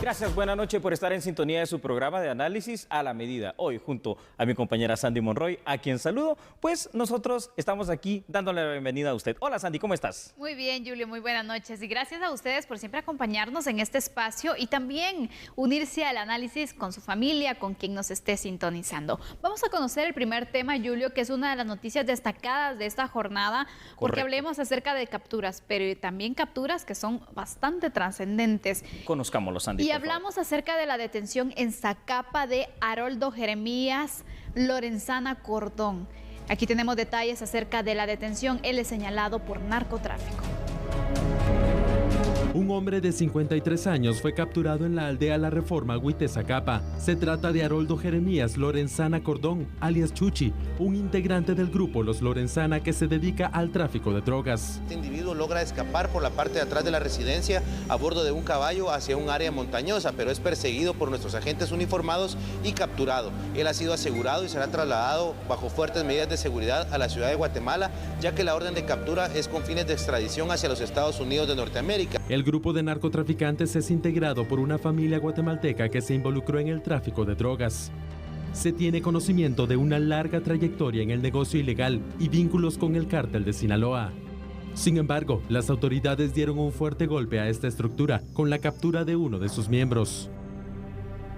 Gracias, buena noche por estar en sintonía de su programa de análisis a la medida. Hoy, junto a mi compañera Sandy Monroy, a quien saludo, pues nosotros estamos aquí dándole la bienvenida a usted. Hola Sandy, ¿cómo estás? Muy bien, Julio, muy buenas noches. Y gracias a ustedes por siempre acompañarnos en este espacio y también unirse al análisis con su familia, con quien nos esté sintonizando. Vamos a conocer el primer tema, Julio, que es una de las noticias destacadas de esta jornada, porque hablemos acerca de capturas, pero también capturas que son bastante trascendentes. Conozcámoslo, Sandy. Y hablamos acerca de la detención en Zacapa de Haroldo Jeremías Lorenzana Cordón. Aquí tenemos detalles acerca de la detención. Él es señalado por narcotráfico. Un hombre de 53 años fue capturado en la aldea La Reforma, Huitezacapa. Se trata de Haroldo Jeremías Lorenzana Cordón, alias Chuchi, un integrante del grupo Los Lorenzana que se dedica al tráfico de drogas. Este individuo logra escapar por la parte de atrás de la residencia a bordo de un caballo hacia un área montañosa, pero es perseguido por nuestros agentes uniformados y capturado. Él ha sido asegurado y será trasladado bajo fuertes medidas de seguridad a la ciudad de Guatemala, ya que la orden de captura es con fines de extradición hacia los Estados Unidos de Norteamérica. El grupo de narcotraficantes es integrado por una familia guatemalteca que se involucró en el tráfico de drogas. Se tiene conocimiento de una larga trayectoria en el negocio ilegal y vínculos con el cártel de Sinaloa. Sin embargo, las autoridades dieron un fuerte golpe a esta estructura con la captura de uno de sus miembros.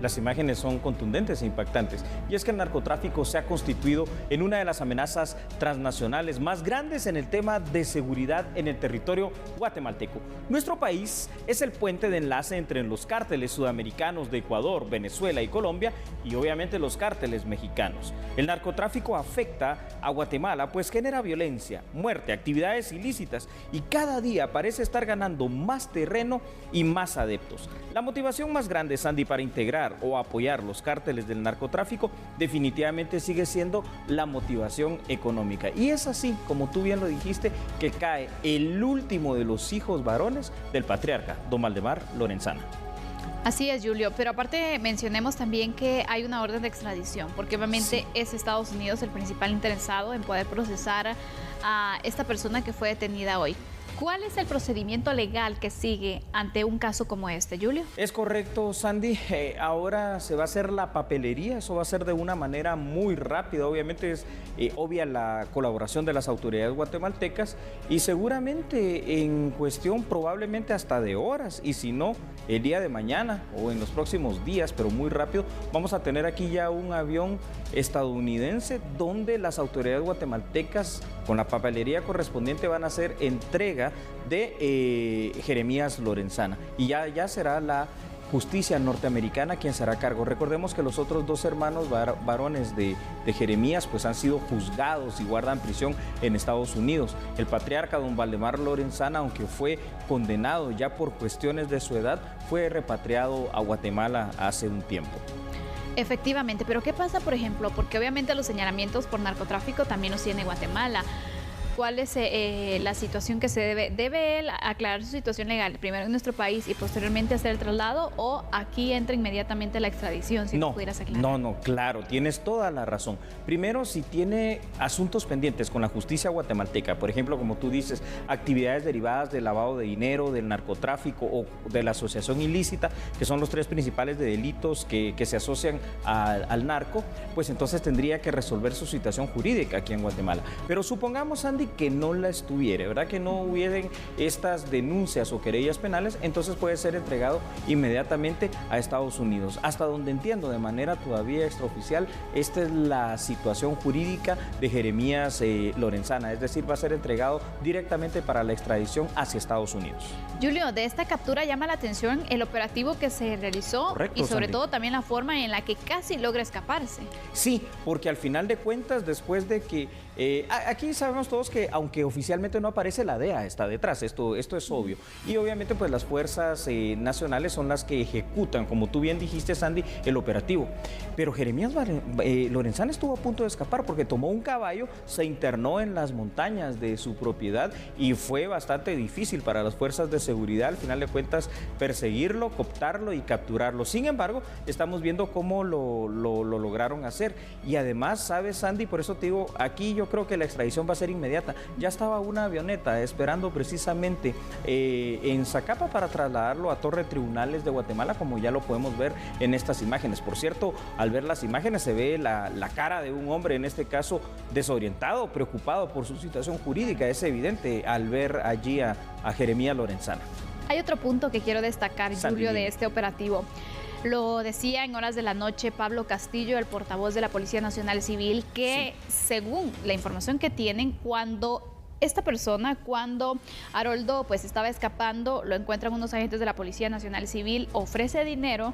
Las imágenes son contundentes e impactantes, y es que el narcotráfico se ha constituido en una de las amenazas transnacionales más grandes en el tema de seguridad en el territorio guatemalteco. Nuestro país es el puente de enlace entre los cárteles sudamericanos de Ecuador, Venezuela y Colombia, y obviamente los cárteles mexicanos. El narcotráfico afecta a Guatemala, pues genera violencia, muerte, actividades ilícitas, y cada día parece estar ganando más terreno y más adeptos. La motivación más grande, Sandy, para integrar o apoyar los cárteles del narcotráfico definitivamente sigue siendo la motivación económica. Y es así, como tú bien lo dijiste, que cae el último de los hijos varones del patriarca, don Valdemar Lorenzana. Así es, Julio, pero aparte mencionemos también que hay una orden de extradición, porque obviamente es Estados Unidos el principal interesado en poder procesar a esta persona que fue detenida hoy. ¿Cuál es el procedimiento legal que sigue ante un caso como este, Julio? Es correcto, Sandy. Ahora se va a hacer la papelería, eso va a ser de una manera muy rápida. Obviamente es obvia la colaboración de las autoridades guatemaltecas y seguramente en cuestión probablemente hasta de horas, y si no, el día de mañana o en los próximos días, pero muy rápido, vamos a tener aquí ya un avión estadounidense donde las autoridades guatemaltecas con la papelería correspondiente van a hacer entrega de Jeremías Lorenzana, y ya será la justicia norteamericana quien se hará cargo. Recordemos que los otros dos hermanos varones de Jeremías pues han sido juzgados y guardan prisión en Estados Unidos. El patriarca don Valdemar Lorenzana, aunque fue condenado ya por cuestiones de su edad, fue repatriado a Guatemala hace un tiempo. Efectivamente, pero ¿qué pasa, por ejemplo? Porque obviamente los señalamientos por narcotráfico también los tiene Guatemala. ¿Cuál es la situación que se debe él aclarar su situación legal primero en nuestro país y posteriormente hacer el traslado, o aquí entra inmediatamente la extradición, si no pudieras aclarar? No, claro, tienes toda la razón. Primero, si tiene asuntos pendientes con la justicia guatemalteca, por ejemplo, como tú dices, actividades derivadas del lavado de dinero, del narcotráfico o de la asociación ilícita, que son los tres principales de delitos que se asocian al narco, pues entonces tendría que resolver su situación jurídica aquí en Guatemala. Pero supongamos, Andy, que no la estuviera, ¿verdad? Que no hubiesen estas denuncias o querellas penales, entonces puede ser entregado inmediatamente a Estados Unidos. Hasta donde entiendo, de manera todavía extraoficial, esta es la situación jurídica de Jeremías Lorenzana, es decir, va a ser entregado directamente para la extradición hacia Estados Unidos. Julio, de esta captura llama la atención el operativo que se realizó. Correcto, y sobre Sandy. todo también la forma en la que casi logra escaparse. Sí, porque al final de cuentas, después de que aquí sabemos todos que aunque oficialmente no aparece, la DEA está detrás, esto es obvio, y obviamente pues las fuerzas nacionales son las que ejecutan, como tú bien dijiste, Sandy, el operativo. Pero Jeremías Lorenzana estuvo a punto de escapar porque tomó un caballo, se internó en las montañas de su propiedad y fue bastante difícil para las fuerzas de seguridad, al final de cuentas, perseguirlo, cooptarlo y capturarlo. Sin embargo, estamos viendo cómo lo lograron hacer, y además, ¿sabes, Sandy? Por eso te digo, aquí yo creo que la extradición va a ser inmediata. inmediata. Ya estaba una avioneta esperando precisamente en Zacapa para trasladarlo a Torre Tribunales de Guatemala, como ya lo podemos ver en estas imágenes. Por cierto, al ver las imágenes se ve la cara de un hombre, en este caso desorientado, preocupado por su situación jurídica. Es evidente al ver allí a Jeremías Lorenzana. Hay otro punto que quiero destacar, Julio, de este operativo. Lo decía en horas de la noche Pablo Castillo, el portavoz de la Policía Nacional Civil, que según la información que tienen, cuando Haroldo pues estaba escapando, lo encuentran unos agentes de la Policía Nacional Civil, ofrece dinero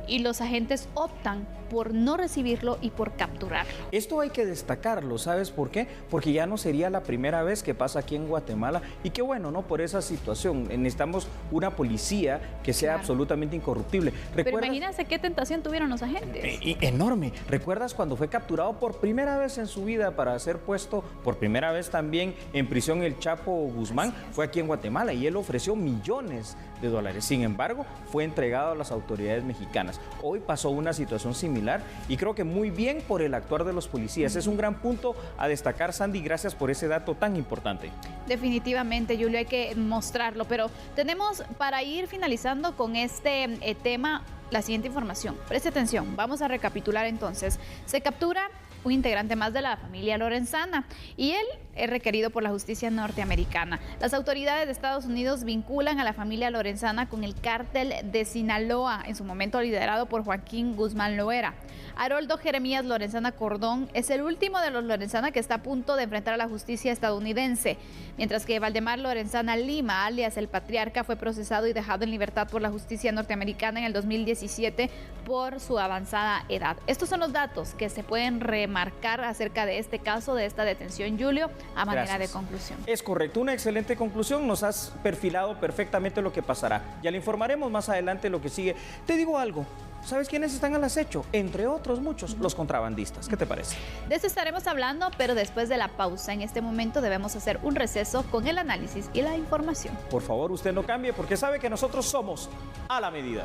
y los agentes optan por no recibirlo y por capturarlo. Esto hay que destacarlo, ¿sabes por qué? Porque ya no sería la primera vez que pasa aquí en Guatemala y qué bueno, ¿no? Por esa situación. Necesitamos una policía que sea absolutamente incorruptible. Pero imagínense qué tentación tuvieron los agentes. Enorme. ¿Recuerdas cuando fue capturado por primera vez en su vida para ser puesto por primera vez también en prisión el Chapo Guzmán? Fue aquí en Guatemala y él ofreció millones de dólares. Sin embargo, fue entregado a las autoridades mexicanas. Hoy pasó una situación similar y creo que muy bien por el actuar de los policías. Es un gran punto a destacar, Sandy. Gracias por ese dato tan importante. Definitivamente, Julio, hay que mostrarlo, pero tenemos para ir finalizando con este tema la siguiente información. Preste atención, vamos a recapitular entonces. Se captura un integrante más de la familia Lorenzana y él es requerido por la justicia norteamericana. Las autoridades de Estados Unidos vinculan a la familia Lorenzana con el cártel de Sinaloa, en su momento liderado por Joaquín Guzmán Loera. Haroldo Jeremías Lorenzana Cordón es el último de los Lorenzana que está a punto de enfrentar a la justicia estadounidense, mientras que Valdemar Lorenzana Lima, alias el Patriarca, fue procesado y dejado en libertad por la justicia norteamericana en el 2017 por su avanzada edad. Estos son los datos que se pueden remarcar acerca de este caso, de esta detención, Julio, a manera de conclusión. Es correcto, una excelente conclusión. Nos has perfilado perfectamente lo que pasará. Ya le informaremos más adelante lo que sigue. Te digo algo. ¿Sabes quiénes están al acecho? Entre otros muchos, los contrabandistas. ¿Qué te parece? De eso estaremos hablando, pero después de la pausa. En este momento debemos hacer un receso con el análisis y la información. Por favor, usted no cambie porque sabe que nosotros somos a la medida.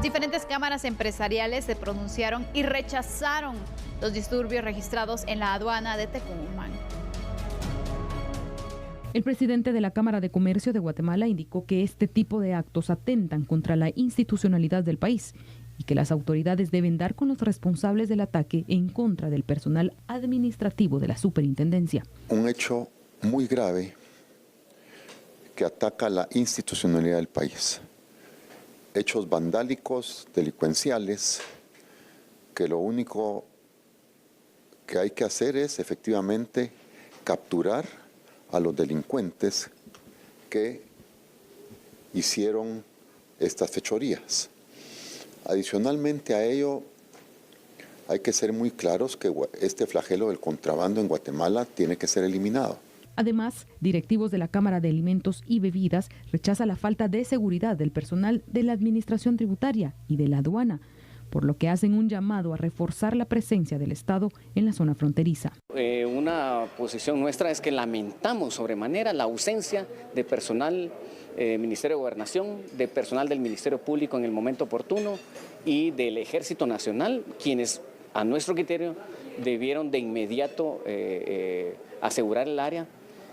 Diferentes cámaras empresariales se pronunciaron y rechazaron los disturbios registrados en la aduana de Tecumumán. El presidente de la Cámara de Comercio de Guatemala indicó que este tipo de actos atentan contra la institucionalidad del país y que las autoridades deben dar con los responsables del ataque en contra del personal administrativo de la superintendencia. Un hecho muy grave que ataca la institucionalidad del país. Hechos vandálicos, delincuenciales, que lo único que hay que hacer es efectivamente capturar a los delincuentes que hicieron estas fechorías. Adicionalmente a ello, hay que ser muy claros que este flagelo del contrabando en Guatemala tiene que ser eliminado. Además, directivos de la Cámara de Alimentos y Bebidas rechazan la falta de seguridad del personal de la Administración Tributaria y de la aduana, por lo que hacen un llamado a reforzar la presencia del Estado en la zona fronteriza. Una posición nuestra es que lamentamos sobremanera la ausencia de personal Ministerio de Gobernación, de personal del Ministerio Público en el momento oportuno y del Ejército Nacional, quienes a nuestro criterio debieron de inmediato asegurar el área.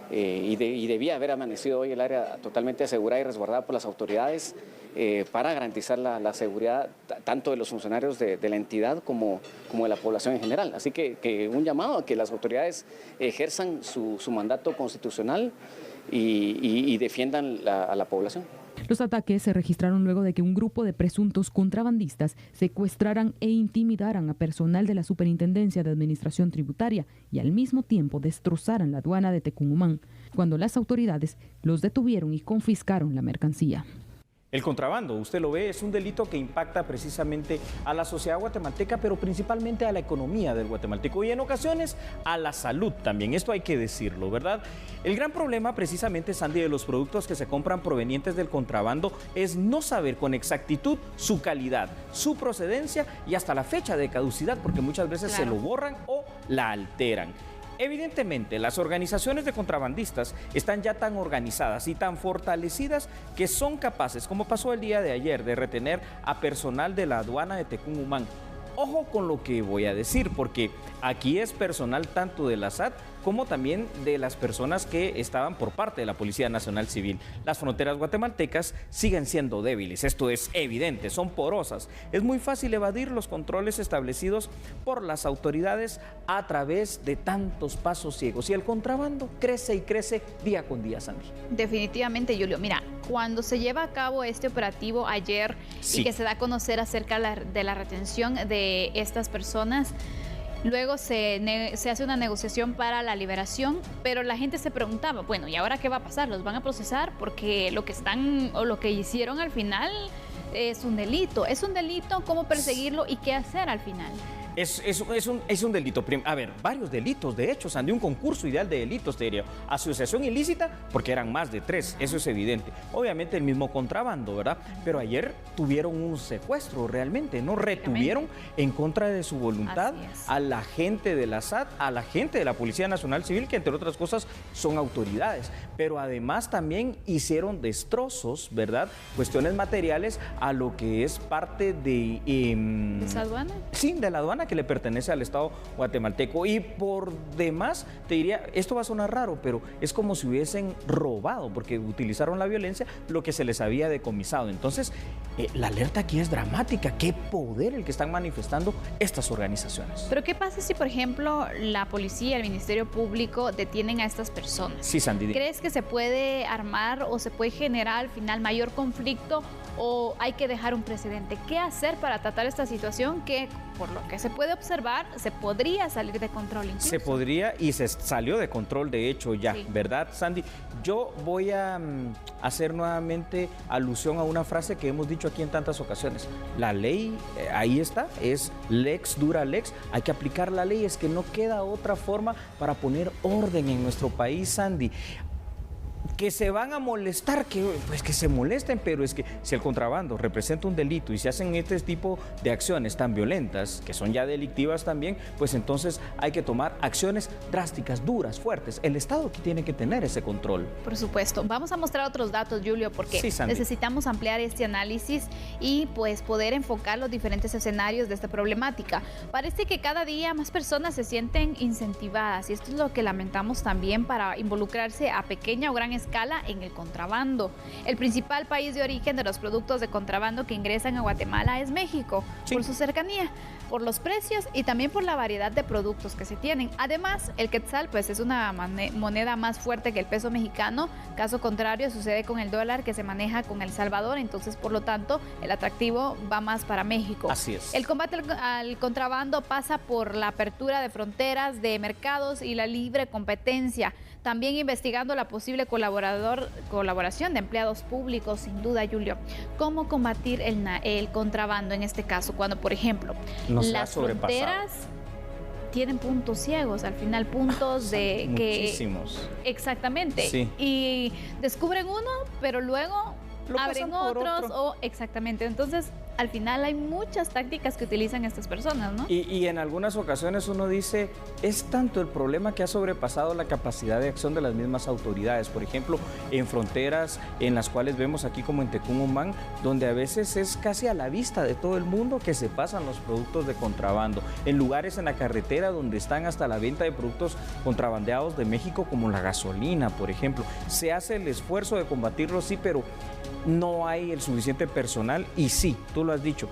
Y debía haber amanecido hoy el área totalmente asegurada y resguardada por las autoridades para garantizar la seguridad tanto de los funcionarios de la entidad como de la población en general. Así que un llamado a que las autoridades ejerzan su mandato constitucional y defiendan a la población. Los ataques se registraron luego de que un grupo de presuntos contrabandistas secuestraran e intimidaran a personal de la Superintendencia de Administración Tributaria y al mismo tiempo destrozaran la aduana de Tecumumán, cuando las autoridades los detuvieron y confiscaron la mercancía. El contrabando, usted lo ve, es un delito que impacta precisamente a la sociedad guatemalteca, pero principalmente a la economía del guatemalteco y en ocasiones a la salud también. Esto hay que decirlo, ¿verdad? El gran problema precisamente, Sandy, de los productos que se compran provenientes del contrabando es no saber con exactitud su calidad, su procedencia y hasta la fecha de caducidad, porque muchas veces se lo borran o la alteran. Evidentemente, las organizaciones de contrabandistas están ya tan organizadas y tan fortalecidas que son capaces, como pasó el día de ayer, de retener a personal de la aduana de Tecún-Umán. Ojo con lo que voy a decir, porque aquí es personal tanto de la SAT como también de las personas que estaban por parte de la Policía Nacional Civil. Las fronteras guatemaltecas siguen siendo débiles, esto es evidente, son porosas. Es muy fácil evadir los controles establecidos por las autoridades a través de tantos pasos ciegos. Y el contrabando crece y crece día con día, Sandy. Definitivamente, Julio. Mira, cuando se lleva a cabo este operativo ayer y que se da a conocer acerca de la retención de estas personas, luego se hace una negociación para la liberación, pero la gente se preguntaba, bueno, ¿y ahora qué va a pasar? ¿Los van a procesar? Porque lo que hicieron al final es un delito. Es un delito, ¿cómo perseguirlo y qué hacer al final? Es un delito, a ver, varios delitos, de hecho, Sandy, un concurso ideal de delitos, te diría. Asociación ilícita, porque eran más de 3, eso es evidente. Obviamente el mismo contrabando, ¿verdad? Pero ayer tuvieron un secuestro realmente, ¿no? Retuvieron en contra de su voluntad a la gente de la SAT, a la gente de la Policía Nacional Civil, que entre otras cosas son autoridades. Pero además también hicieron destrozos, ¿verdad? Cuestiones materiales a lo que es parte de... ¿De esa aduana? Sí, de la aduana que le pertenece al Estado guatemalteco. Y por demás, te diría, esto va a sonar raro, pero es como si hubiesen robado, porque utilizaron la violencia, lo que se les había decomisado. Entonces, la alerta aquí es dramática. Qué poder el que están manifestando estas organizaciones. Pero ¿qué pasa si, por ejemplo, la policía, el Ministerio Público detienen a estas personas? Sí, Sandy. ¿Crees que se puede armar o se puede generar al final mayor conflicto o hay que dejar un precedente? ¿Qué hacer para tratar esta situación que, por lo que se puede observar, se podría salir de control incluso? Se podría y se salió de control, de hecho, ya, sí. ¿Verdad, Sandy? Yo voy a hacer nuevamente alusión a una frase que hemos dicho aquí en tantas ocasiones. La ley, ahí está, es lex dura lex. Hay que aplicar la ley, es que no queda otra forma para poner orden en nuestro país, Sandy. Que se van a molestar, pues que se molesten, pero es que si el contrabando representa un delito y se hacen este tipo de acciones tan violentas, que son ya delictivas también, pues entonces hay que tomar acciones drásticas, duras, fuertes. El Estado aquí tiene que tener ese control. Por supuesto. Vamos a mostrar otros datos, Julio, porque necesitamos ampliar este análisis y pues poder enfocar los diferentes escenarios de esta problemática. Parece que cada día más personas se sienten incentivadas y esto es lo que lamentamos también para involucrarse a pequeña o gran escala en el contrabando. El principal país de origen de los productos de contrabando que ingresan a Guatemala es México, por su cercanía, por los precios y también por la variedad de productos que se tienen. Además, el quetzal pues es una moneda más fuerte que el peso mexicano. Caso contrario sucede con el dólar que se maneja con El Salvador, entonces por lo tanto el atractivo va más para México. Así es. El combate al contrabando pasa por la apertura de fronteras, de mercados y la libre competencia. También investigando la posible colaboración de empleados públicos, sin duda, Julio. ¿Cómo combatir el contrabando en este caso? Cuando, por ejemplo, las fronteras tienen puntos ciegos, al final puntos de que... Muchísimos. Exactamente. Sí. Y descubren uno, pero luego abren otros. Exactamente. Entonces, al final hay muchas tácticas que utilizan estas personas, ¿no? Y en algunas ocasiones uno dice, es tanto el problema que ha sobrepasado la capacidad de acción de las mismas autoridades. Por ejemplo, en fronteras en las cuales vemos aquí como en Tecún-Umán, donde a veces es casi a la vista de todo el mundo que se pasan los productos de contrabando. En lugares en la carretera donde están hasta la venta de productos contrabandeados de México, como la gasolina, por ejemplo. Se hace el esfuerzo de combatirlo, sí, pero no hay el suficiente personal y sí, tú lo has dicho.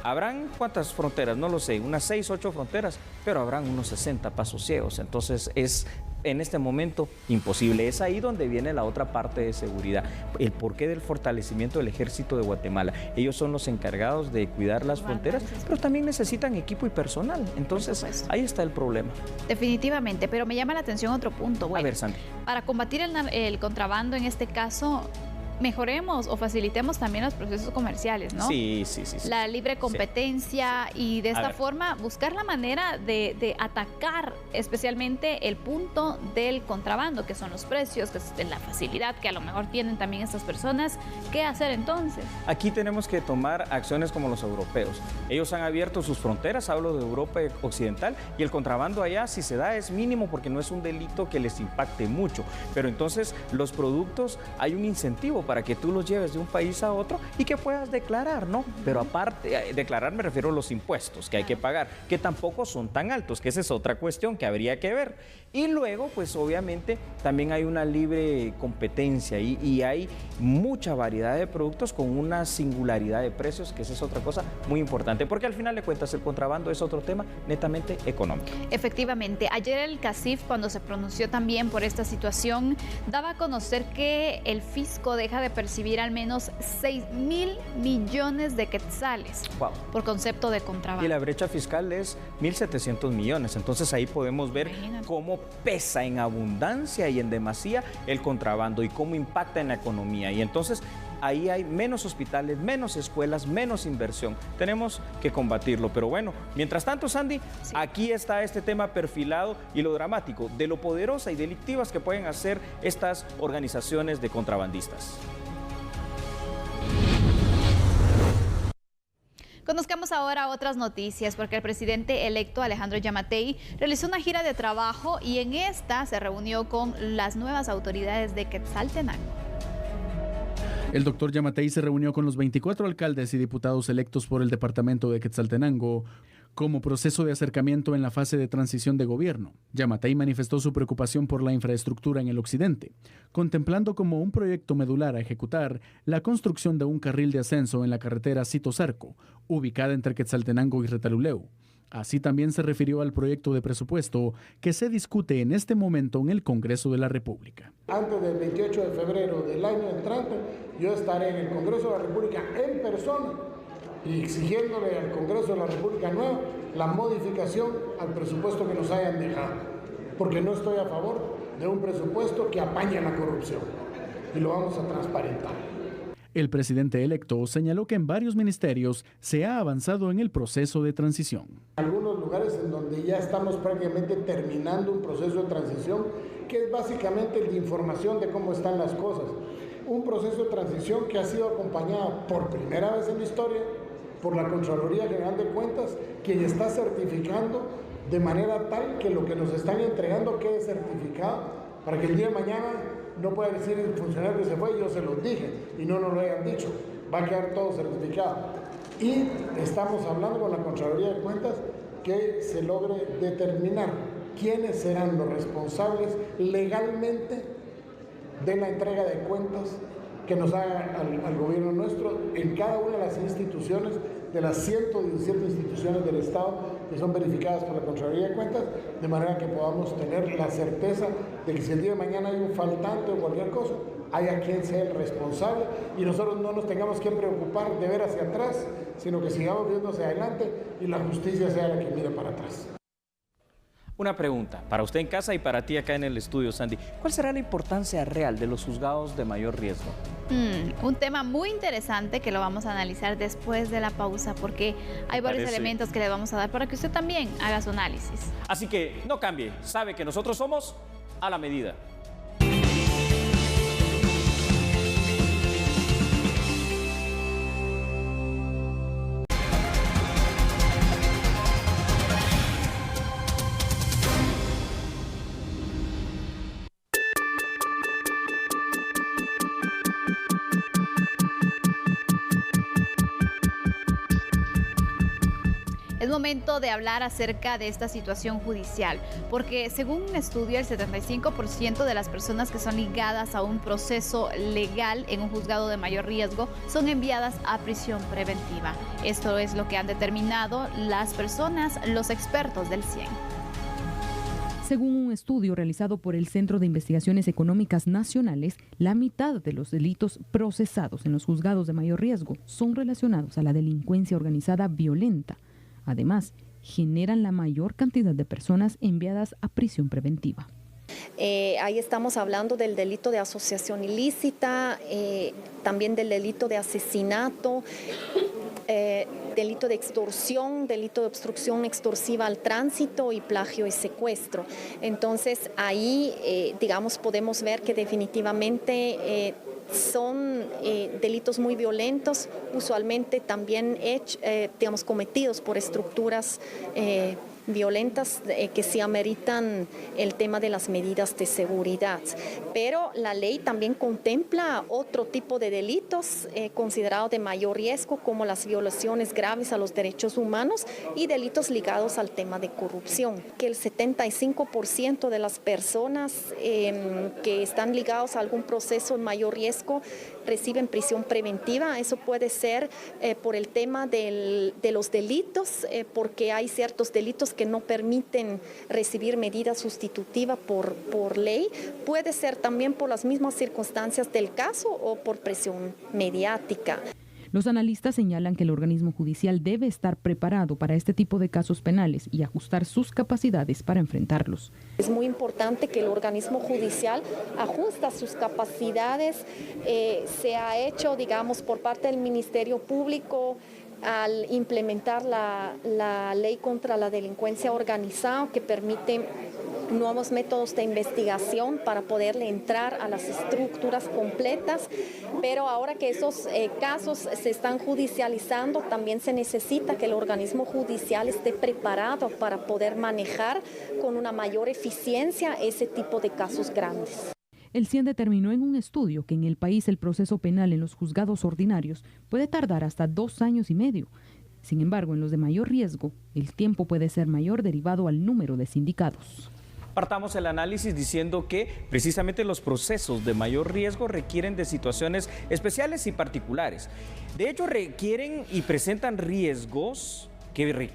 ¿Habrán cuántas fronteras? No lo sé, unas 6, 8 fronteras, pero habrán unos 60 pasos ciegos. Entonces es en este momento imposible. Es ahí donde viene la otra parte de seguridad, el porqué del fortalecimiento del Ejército de Guatemala. Ellos son los encargados de cuidar las fronteras, pero también necesitan equipo y personal. Entonces ahí está el problema. Definitivamente, pero me llama la atención otro punto. Bueno, a ver, Sandy. Para combatir el contrabando en este caso, mejoremos o facilitemos también los procesos comerciales, ¿no? Sí. La libre competencia y de esta forma buscar la manera de atacar especialmente el punto del contrabando, que son los precios, que es la facilidad que a lo mejor tienen también estas personas. ¿Qué hacer entonces? Aquí tenemos que tomar acciones como los europeos. Ellos han abierto sus fronteras, hablo de Europa occidental, y el contrabando allá, si se da, es mínimo porque no es un delito que les impacte mucho. Pero entonces los productos, hay un incentivo para que tú los lleves de un país a otro y que puedas declarar, ¿no? Pero aparte, declarar me refiero a los impuestos que hay que pagar, que tampoco son tan altos, que esa es otra cuestión que habría que ver. Y luego, pues obviamente, también hay una libre competencia y hay mucha variedad de productos con una singularidad de precios, que esa es otra cosa muy importante, porque al final de cuentas el contrabando es otro tema netamente económico. Efectivamente, ayer el CACIF, cuando se pronunció también por esta situación, daba a conocer que el fisco deja de percibir al menos 6.000 millones de quetzales por concepto de contrabando. Y la brecha fiscal es 1.700 millones, entonces ahí podemos ver cómo pesa en abundancia y en demasía el contrabando y cómo impacta en la economía. Y entonces ahí hay menos hospitales, menos escuelas, menos inversión. Tenemos que combatirlo. Pero bueno, mientras tanto, Sandy, aquí está este tema perfilado y lo dramático de lo poderosa y delictivas que pueden hacer estas organizaciones de contrabandistas. Conozcamos ahora otras noticias, porque el presidente electo Alejandro Yamatei realizó una gira de trabajo y en esta se reunió con las nuevas autoridades de Quetzaltenango. El doctor Yamatei se reunió con los 24 alcaldes y diputados electos por el departamento de Quetzaltenango como proceso de acercamiento en la fase de transición de gobierno. Yamatei manifestó su preocupación por la infraestructura en el occidente, contemplando como un proyecto medular a ejecutar la construcción de un carril de ascenso en la carretera Cito-Zarco, ubicada entre Quetzaltenango y Retaluleu. Así también se refirió al proyecto de presupuesto que se discute en este momento en el Congreso de la República. Antes del 28 de febrero del año entrante, yo estaré en el Congreso de la República en persona y exigiéndole al Congreso de la República nuevo la modificación al presupuesto que nos hayan dejado, porque no estoy a favor de un presupuesto que apañe la corrupción y lo vamos a transparentar. El presidente electo señaló que en varios ministerios se ha avanzado en el proceso de transición. Algunos lugares en donde ya estamos prácticamente terminando un proceso de transición que es básicamente el de información de cómo están las cosas. Un proceso de transición que ha sido acompañado por primera vez en la historia por la Contraloría General de Cuentas, quien está certificando de manera tal que lo que nos están entregando quede certificado para que el día de mañana no pueda decir el funcionario que se fue, yo se los dije y no nos lo hayan dicho, va a quedar todo certificado. Y estamos hablando con la Contraloría de Cuentas que se logre determinar quiénes serán los responsables legalmente de la entrega de cuentas que nos haga al gobierno nuestro en cada una de las instituciones, de las 117 instituciones del Estado que son verificadas por la Contraloría de Cuentas, de manera que podamos tener la certeza de que si el día de mañana hay un faltante o cualquier cosa, haya quien sea el responsable y nosotros no nos tengamos que preocupar de ver hacia atrás, sino que sigamos viendo hacia adelante y la justicia sea la que mire para atrás. Una pregunta para usted en casa y para ti acá en el estudio, Sandy. ¿Cuál será la importancia real de los juzgados de mayor riesgo? Un tema muy interesante que lo vamos a analizar después de la pausa, porque hay varios elementos que le vamos a dar para que usted también haga su análisis. Así que no cambie, sabe que nosotros somos a la medida. Es momento de hablar acerca de esta situación judicial, porque según un estudio, el 75% de las personas que son ligadas a un proceso legal en un juzgado de mayor riesgo son enviadas a prisión preventiva. Esto es lo que han determinado las personas, los expertos del CIEN. Según un estudio realizado por el Centro de Investigaciones Económicas Nacionales, la mitad de los delitos procesados en los juzgados de mayor riesgo son relacionados a la delincuencia organizada violenta. Además, generan la mayor cantidad de personas enviadas a prisión preventiva. Ahí estamos hablando del delito de asociación ilícita, también del delito de asesinato, delito de extorsión, delito de obstrucción extorsiva al tránsito y plagio y secuestro. Entonces ahí, digamos, podemos ver que definitivamente son delitos muy violentos, usualmente también digamos, cometidos por estructuras violentas que sí ameritan el tema de las medidas de seguridad. Pero la ley también contempla otro tipo de delitos considerados de mayor riesgo, como las violaciones graves a los derechos humanos y delitos ligados al tema de corrupción. Que el 75% de las personas que están ligados a algún proceso de mayor riesgo reciben prisión preventiva. Eso puede ser por el tema de los delitos, porque hay ciertos delitos que no permiten recibir medida sustitutiva por ley. Puede ser también por las mismas circunstancias del caso o por presión mediática. Los analistas señalan que el organismo judicial debe estar preparado para este tipo de casos penales y ajustar sus capacidades para enfrentarlos. Es muy importante que el organismo judicial ajuste sus capacidades. Se ha hecho, digamos, por parte del Ministerio Público al implementar la ley contra la delincuencia organizada, que permite nuevos métodos de investigación para poderle entrar a las estructuras completas, pero ahora que esos casos se están judicializando, también se necesita que el organismo judicial esté preparado para poder manejar con una mayor eficiencia ese tipo de casos grandes. El CIEN determinó en un estudio que en el país el proceso penal en los juzgados ordinarios puede tardar hasta 2 años y medio. Sin embargo, en los de mayor riesgo, el tiempo puede ser mayor derivado al número de sindicados. Partamos el análisis diciendo que precisamente los procesos de mayor riesgo requieren de situaciones especiales y particulares. De hecho, requieren y presentan riesgos que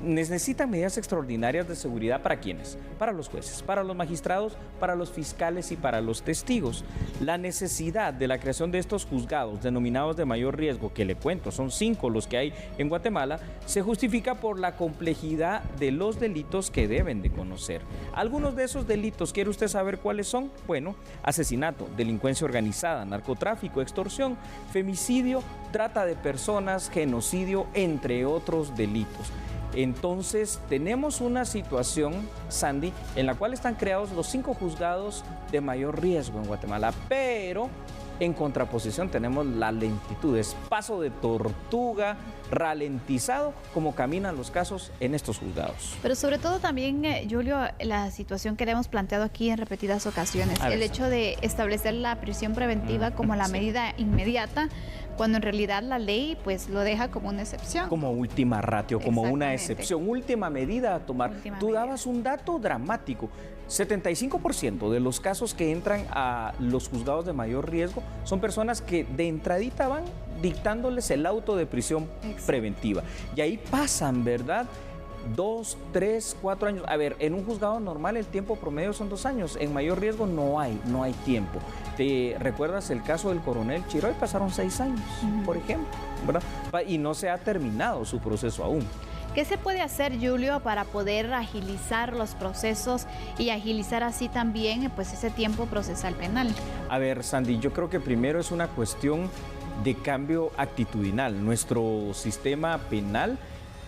necesitan medidas extraordinarias de seguridad. ¿Para quiénes? Para los jueces, para los magistrados, para los fiscales y para los testigos. La necesidad de la creación de estos juzgados denominados de mayor riesgo, que le cuento, son 5 los que hay en Guatemala, se justifica por la complejidad de los delitos que deben de conocer. Algunos de esos delitos, ¿quiere usted saber cuáles son? Bueno, asesinato, delincuencia organizada, narcotráfico, extorsión, femicidio, trata de personas, genocidio, entre otros delitos. Entonces, tenemos una situación, Sandy, en la cual están creados los 5 juzgados de mayor riesgo en Guatemala, pero en contraposición tenemos la lentitud, es paso de tortuga, ralentizado, como caminan los casos en estos juzgados. Pero sobre todo también, Julio, la situación que le hemos planteado aquí en repetidas ocasiones, el hecho de establecer la prisión preventiva como la medida inmediata, cuando en realidad la ley pues lo deja como una excepción. Como última ratio, como una excepción, última medida a tomar. Tú dabas un dato dramático, 75% de los casos que entran a los juzgados de mayor riesgo son personas que de entradita van dictándoles el auto de prisión preventiva. Y ahí pasan, ¿verdad?, 2, 3, 4 años. A ver, en un juzgado normal el tiempo promedio son 2 años. En mayor riesgo no hay tiempo. ¿Te recuerdas el caso del coronel Chiroy? Pasaron 6 años, por ejemplo, ¿verdad? Y no se ha terminado su proceso aún. ¿Qué se puede hacer, Julio, para poder agilizar los procesos y agilizar así también pues ese tiempo procesal penal? A ver, Sandy, yo creo que primero es una cuestión de cambio actitudinal. Nuestro sistema penal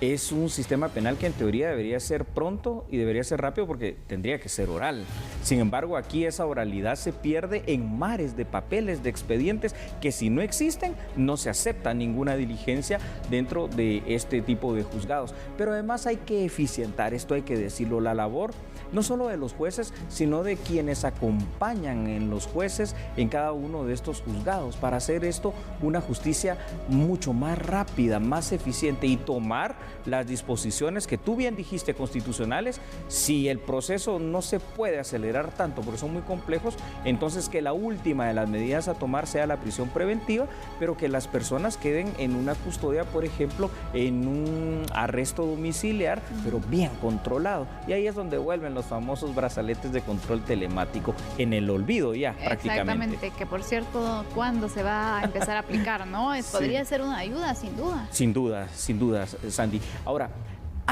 es un sistema penal que en teoría debería ser pronto y debería ser rápido porque tendría que ser oral. Sin embargo, aquí esa oralidad se pierde en mares de papeles, de expedientes que si no existen, no se acepta ninguna diligencia dentro de este tipo de juzgados. Pero además hay que eficientar, esto hay que decirlo, la labor no solo de los jueces, sino de quienes acompañan en los jueces en cada uno de estos juzgados para hacer esto una justicia mucho más rápida, más eficiente y tomar las disposiciones que tú bien dijiste constitucionales. Si el proceso no se puede acelerar tanto porque son muy complejos, entonces que la última de las medidas a tomar sea la prisión preventiva, pero que las personas queden en una custodia, por ejemplo, en un arresto domiciliar, pero bien controlado. Y ahí es donde vuelven los famosos brazaletes de control telemático en el olvido ya prácticamente. Exactamente, que por cierto, ¿cuándo se va a empezar a aplicar, no? Podría ser una ayuda, sin duda. Sin duda, Sandy. Ahora,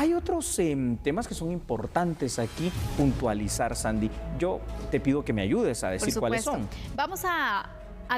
Hay otros temas que son importantes aquí puntualizar, Sandy. Yo te pido que me ayudes a decir cuáles son. Vamos a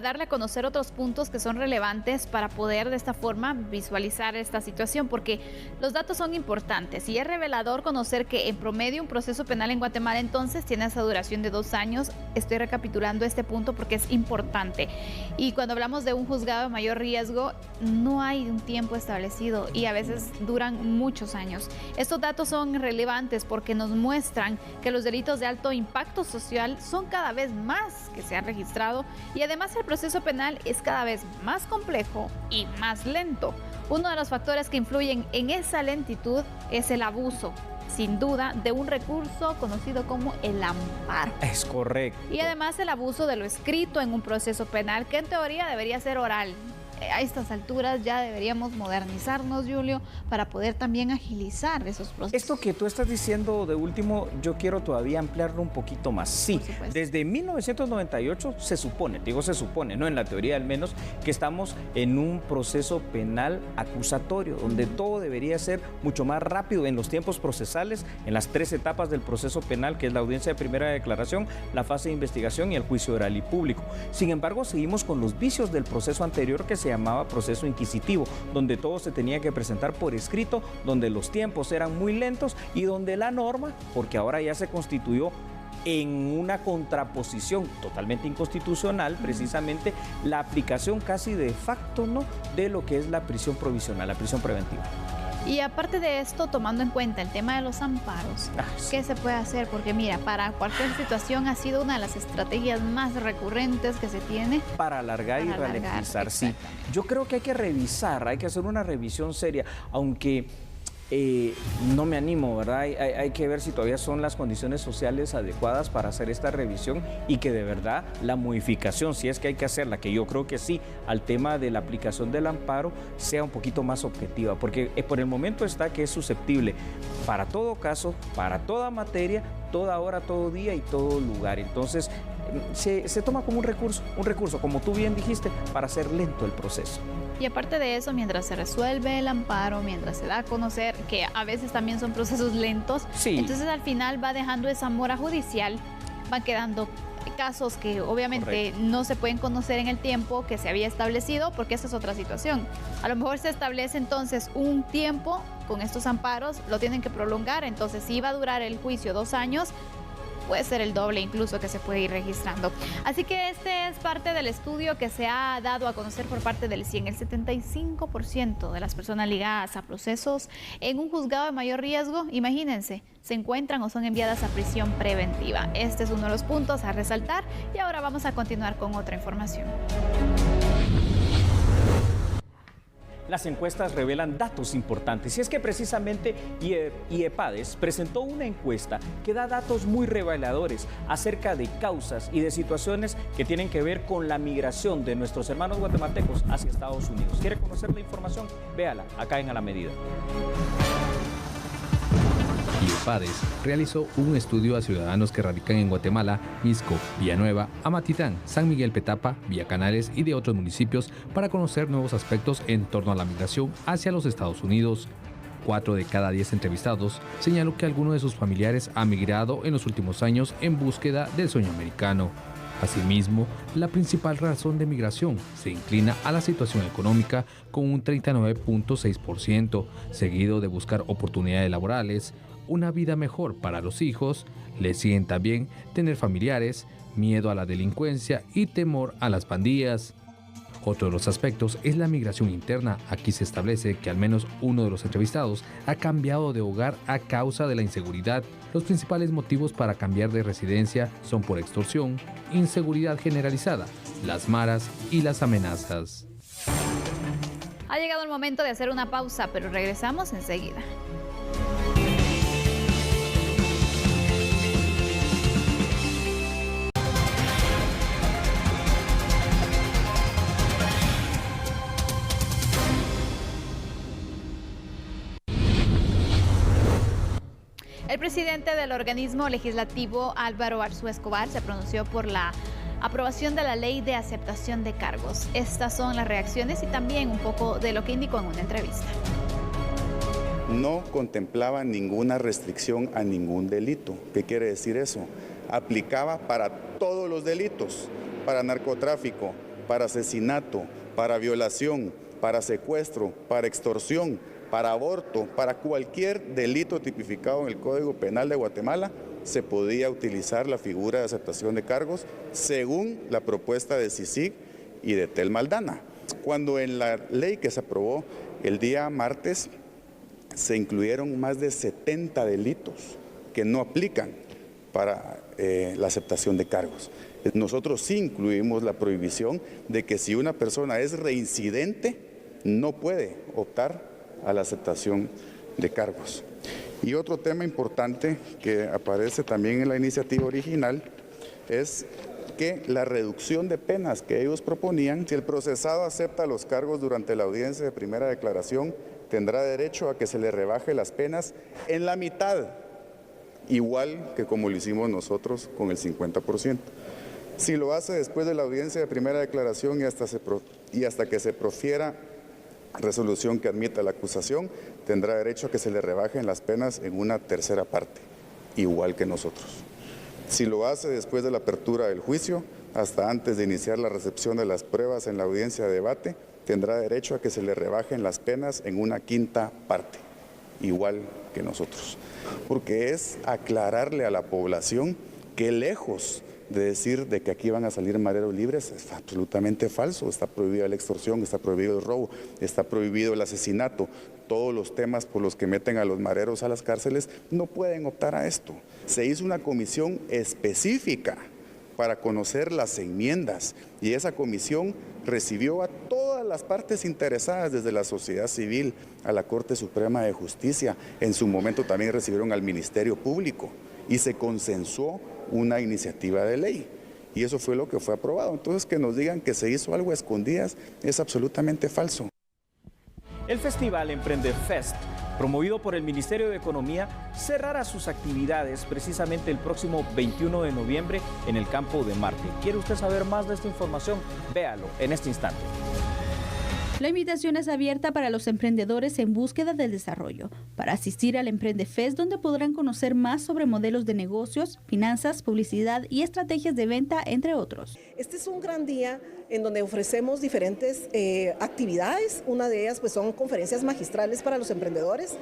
darle a conocer otros puntos que son relevantes para poder de esta forma visualizar esta situación, porque los datos son importantes y es revelador conocer que en promedio un proceso penal en Guatemala entonces tiene esa duración de 2 años. Estoy recapitulando este punto porque es importante. Y cuando hablamos de un juzgado de mayor riesgo, no hay un tiempo establecido y a veces duran muchos años. Estos datos son relevantes porque nos muestran que los delitos de alto impacto social son cada vez más que se han registrado y además el proceso penal es cada vez más complejo y más lento. Uno de los factores que influyen en esa lentitud es el abuso, sin duda, de un recurso conocido como el amparo. Es correcto. Y además el abuso de lo escrito en un proceso penal, que en teoría debería ser oral. A estas alturas ya deberíamos modernizarnos, Julio, para poder también agilizar esos procesos. Esto que tú estás diciendo de último, yo quiero todavía ampliarlo un poquito más. Sí, desde 1998 se supone, digo se supone, no en la teoría al menos, que estamos en un proceso penal acusatorio, donde todo debería ser mucho más rápido en los tiempos procesales, en las 3 etapas del proceso penal, que es la audiencia de primera declaración, la fase de investigación y el juicio oral y público. Sin embargo, seguimos con los vicios del proceso anterior que se llamaba proceso inquisitivo, donde todo se tenía que presentar por escrito, donde los tiempos eran muy lentos y donde la norma, porque ahora ya se constituyó en una contraposición totalmente inconstitucional, precisamente la aplicación casi de facto, ¿no?, de lo que es la prisión provisional, la prisión preventiva. Y aparte de esto, tomando en cuenta el tema de los amparos, ¿qué se puede hacer? Porque mira, para cualquier situación ha sido una de las estrategias más recurrentes que se tiene. Para alargar y ralentizar, sí. Yo creo que hay que revisar, hay que hacer una revisión seria, aunque no me animo, ¿verdad? Hay que ver si todavía son las condiciones sociales adecuadas para hacer esta revisión y que de verdad la modificación, si es que hay que hacerla, que yo creo que sí, al tema de la aplicación del amparo, sea un poquito más objetiva, porque por el momento está que es susceptible para todo caso, para toda materia, toda hora, todo día y todo lugar. Entonces, se toma como un recurso, como tú bien dijiste, para hacer lento el proceso. Y aparte de eso, mientras se resuelve el amparo, mientras se da a conocer que a veces también son procesos lentos, sí, entonces al final va dejando esa mora judicial, van quedando casos que obviamente no se pueden conocer en el tiempo que se había establecido, porque esa es otra situación. A lo mejor se establece entonces un tiempo con estos amparos, lo tienen que prolongar, entonces si va a durar el juicio 2 años, puede ser el doble incluso que se puede ir registrando. Así que este es parte del estudio que se ha dado a conocer por parte del CIEN. El 75% de las personas ligadas a procesos en un juzgado de mayor riesgo, imagínense, se encuentran o son enviadas a prisión preventiva. Este es uno de los puntos a resaltar y ahora vamos a continuar con otra información. Las encuestas revelan datos importantes y es que precisamente IEPADES presentó una encuesta que da datos muy reveladores acerca de causas y de situaciones que tienen que ver con la migración de nuestros hermanos guatemaltecos hacia Estados Unidos. ¿Quiere conocer la información? Véala acá en A la Medida. IEPADES realizó un estudio a ciudadanos que radican en Guatemala, Mixco, Villanueva, Amatitán, San Miguel Petapa, Villa Canales y de otros municipios para conocer nuevos aspectos en torno a la migración hacia los Estados Unidos. 4 de cada 10 entrevistados señaló que alguno de sus familiares ha migrado en los últimos años en búsqueda del sueño americano. Asimismo, la principal razón de migración se inclina a la situación económica con un 39.6%, seguido de buscar oportunidades laborales, una vida mejor para los hijos, le siguen también tener familiares, miedo a la delincuencia y temor a las pandillas. Otro de los aspectos es la migración interna. Aquí se establece que al menos uno de los entrevistados ha cambiado de hogar a causa de la inseguridad. Los principales motivos para cambiar de residencia son por extorsión, inseguridad generalizada, las maras y las amenazas. Ha llegado el momento de hacer una pausa, pero regresamos enseguida. El presidente del organismo legislativo, Álvaro Arzú Escobar, se pronunció por la aprobación de la ley de aceptación de cargos. Estas son las reacciones y también un poco de lo que indicó en una entrevista. no contemplaba ninguna restricción a ningún delito. ¿Qué quiere decir eso? Aplicaba para todos los delitos, para narcotráfico, para asesinato, para violación, para secuestro, para extorsión, para aborto, para cualquier delito tipificado en el Código Penal de Guatemala, se podía utilizar la figura de aceptación de cargos según la propuesta de CICIG y de Tel Maldana. Cuando en la ley que se aprobó el día martes se incluyeron más de 70 delitos que no aplican para la aceptación de cargos. Nosotros sí incluimos la prohibición de que si una persona es reincidente, no puede optar a la aceptación de cargos. Y otro tema importante que aparece también en la iniciativa original es que la reducción de penas que ellos proponían, si el procesado acepta los cargos durante la audiencia de primera declaración, tendrá derecho a que se le rebaje las penas en la mitad, igual que como lo hicimos nosotros con el 50%. Si lo hace después de la audiencia de primera declaración y hasta que se profiera resolución que admita la acusación, tendrá derecho a que se le rebajen las penas en una tercera parte, igual que nosotros. Si lo hace después de la apertura del juicio, hasta antes de iniciar la recepción de las pruebas en la audiencia de debate, tendrá derecho a que se le rebajen las penas en una quinta parte, igual que nosotros. Porque es aclararle a la población que lejos de decir de que aquí van a salir mareros libres, es absolutamente falso. Está prohibida la extorsión, está prohibido el robo, está prohibido el asesinato. Todos los temas por los que meten a los mareros a las cárceles no pueden optar a esto. Se hizo una comisión específica para conocer las enmiendas y esa comisión recibió a todas las partes interesadas, desde la sociedad civil a la Corte Suprema de Justicia. En su momento también recibieron al Ministerio Público y se consensuó una iniciativa de ley. Y eso fue lo que fue aprobado. Entonces, que nos digan que se hizo algo a escondidas es absolutamente falso. El festival Emprende Fest, promovido por el Ministerio de Economía, cerrará sus actividades precisamente el próximo 21 de noviembre en el Campo de Marte. ¿Quiere usted saber más de esta información? Véalo en este instante. La invitación es abierta para los emprendedores en búsqueda del desarrollo, para asistir al Emprende Fest, donde podrán conocer más sobre modelos de negocios, finanzas, publicidad y estrategias de venta, entre otros. Este es un gran día en donde ofrecemos diferentes actividades. Una de ellas pues, son conferencias magistrales para los emprendedores,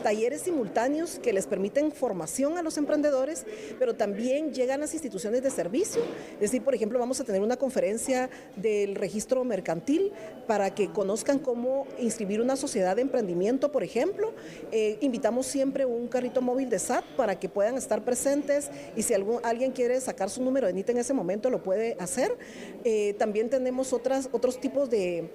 talleres simultáneos que les permiten formación a los emprendedores, pero también llegan las instituciones de servicio. Es decir, por ejemplo, vamos a tener una conferencia del registro mercantil para que conozcan cómo inscribir una sociedad de emprendimiento, por ejemplo. Invitamos siempre un carrito móvil de SAT para que puedan estar presentes y si alguien quiere sacar su número de NIT en ese momento lo puede hacer. También tenemos otros tipos de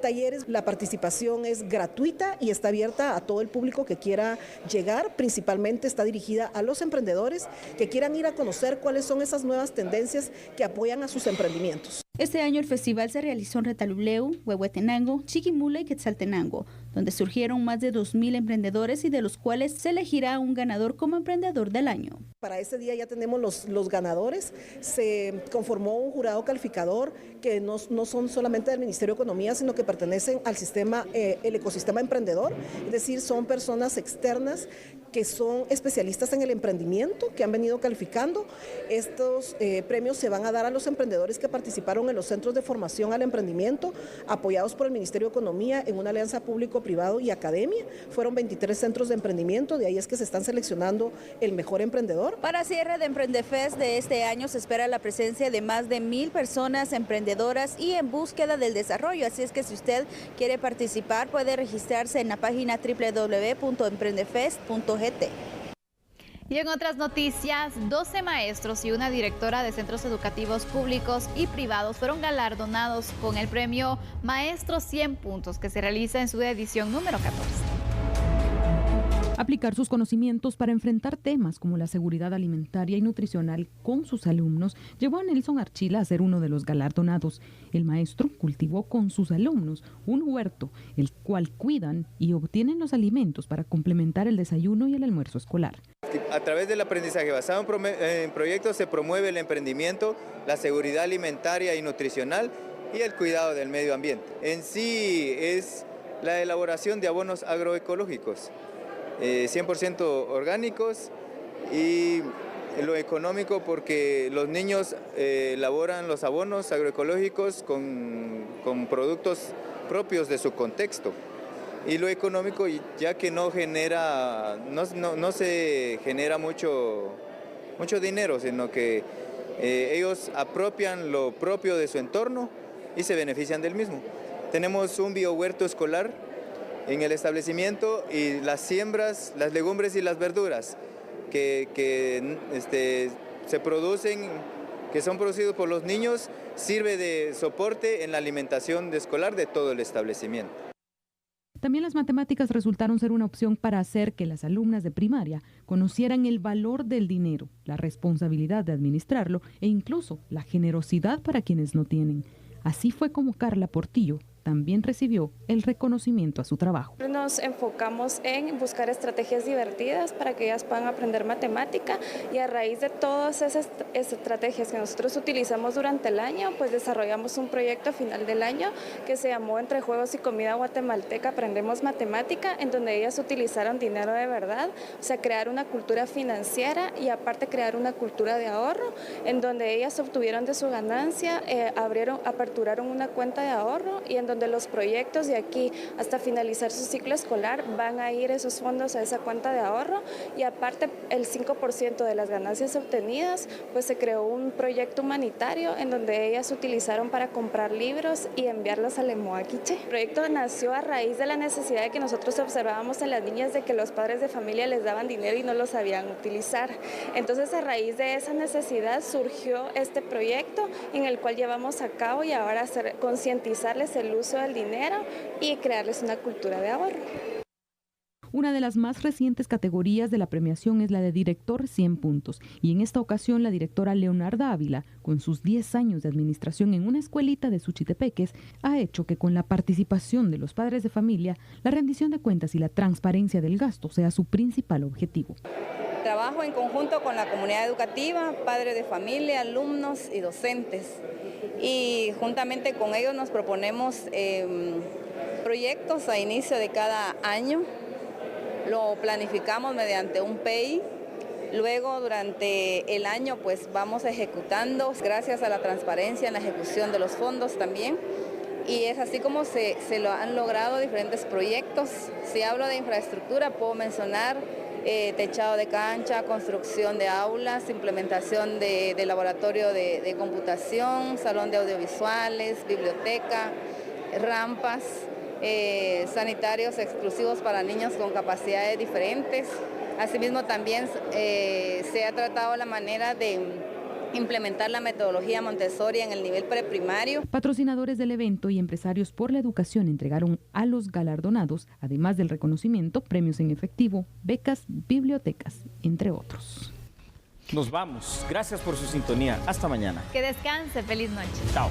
talleres. La participación es gratuita y está abierta a todo el público que quiera llegar. Principalmente está dirigida a los emprendedores que quieran ir a conocer cuáles son esas nuevas tendencias que apoyan a sus emprendimientos. Este año el festival se realizó en Retaluleu, Huehuetenango, Chiquimula y Quetzaltenango, donde surgieron más de 2,000 emprendedores y de los cuales se elegirá un ganador como emprendedor del año. Para ese día ya tenemos los ganadores. Se conformó un jurado calificador que no son solamente del Ministerio de Economía, sino que pertenecen al sistema, el ecosistema emprendedor, es decir, son personas externas que son especialistas en el emprendimiento, que han venido calificando. Estos premios se van a dar a los emprendedores que participaron en los centros de formación al emprendimiento, apoyados por el Ministerio de Economía en una alianza público-privado y academia. Fueron 23 centros de emprendimiento, de ahí es que se están seleccionando el mejor emprendedor. Para cierre de Emprendefest de este año se espera la presencia de más de 1,000 personas emprendedoras y en búsqueda del desarrollo, así es que si usted quiere participar puede registrarse en la página www.emprendefest.gt. Y en otras noticias, 12 maestros y una directora de centros educativos públicos y privados fueron galardonados con el premio Maestro 100 Puntos, que se realiza en su edición número 14. Aplicar sus conocimientos para enfrentar temas como la seguridad alimentaria y nutricional con sus alumnos llevó a Nelson Archila a ser uno de los galardonados. El maestro cultivó con sus alumnos un huerto, el cual cuidan y obtienen los alimentos para complementar el desayuno y el almuerzo escolar. A través del aprendizaje basado en proyectos se promueve el emprendimiento, la seguridad alimentaria y nutricional y el cuidado del medio ambiente. En sí es la elaboración de abonos agroecológicos. 100% orgánicos, y lo económico porque los niños elaboran los abonos agroecológicos con productos propios de su contexto. Y lo económico ya que no se genera mucho dinero, sino que ellos apropian lo propio de su entorno y se benefician del mismo. Tenemos un biohuerto escolar en el establecimiento, y las siembras, las legumbres y las verduras que son producidos por los niños, sirve de soporte en la alimentación escolar de todo el establecimiento. También las matemáticas resultaron ser una opción para hacer que las alumnas de primaria conocieran el valor del dinero, la responsabilidad de administrarlo e incluso la generosidad para quienes no tienen. Así fue como Carla Portillo también recibió el reconocimiento a su trabajo. Nos enfocamos en buscar estrategias divertidas para que ellas puedan aprender matemática, y a raíz de todas esas estrategias que nosotros utilizamos durante el año, pues desarrollamos un proyecto a final del año que se llamó Entre Juegos y Comida Guatemalteca Aprendemos Matemática, en donde ellas utilizaron dinero de verdad, o sea, crear una cultura financiera y aparte crear una cultura de ahorro, en donde ellas obtuvieron de su ganancia, aperturaron una cuenta de ahorro, y en donde los proyectos de aquí hasta finalizar su ciclo escolar van a ir esos fondos a esa cuenta de ahorro, y aparte el 5% de las ganancias obtenidas, pues se creó un proyecto humanitario en donde ellas utilizaron para comprar libros y enviarlos a Lemoa Quiché. El proyecto nació a raíz de la necesidad de que nosotros observábamos en las niñas de que los padres de familia les daban dinero y no lo sabían utilizar. Entonces, a raíz de esa necesidad surgió este proyecto, en el cual llevamos a cabo y ahora concientizarles el uso del dinero y crearles una cultura de ahorro. Una de las más recientes categorías de la premiación es la de Director 100 puntos, y en esta ocasión la directora Leonarda Ávila, con sus 10 años de administración en una escuelita de Suchitepeques, ha hecho que con la participación de los padres de familia, la rendición de cuentas y la transparencia del gasto sea su principal objetivo. Trabajo en conjunto con la comunidad educativa, padres de familia, alumnos y docentes. Y juntamente con ellos nos proponemos proyectos a inicio de cada año. Lo planificamos mediante un PEI. Luego, durante el año, pues vamos ejecutando, gracias a la transparencia en la ejecución de los fondos también. Y es así como se lo han logrado diferentes proyectos. Si hablo de infraestructura, puedo mencionar techado de cancha, construcción de aulas, implementación de laboratorio de computación, salón de audiovisuales, biblioteca, rampas, sanitarios exclusivos para niños con capacidades diferentes. Asimismo, también se ha tratado la manera de implementar la metodología Montessori en el nivel preprimario. Patrocinadores del evento y empresarios por la educación entregaron a los galardonados, además del reconocimiento, premios en efectivo, becas, bibliotecas, entre otros. Nos vamos. Gracias por su sintonía. Hasta mañana. Que descanse. Feliz noche. Chao.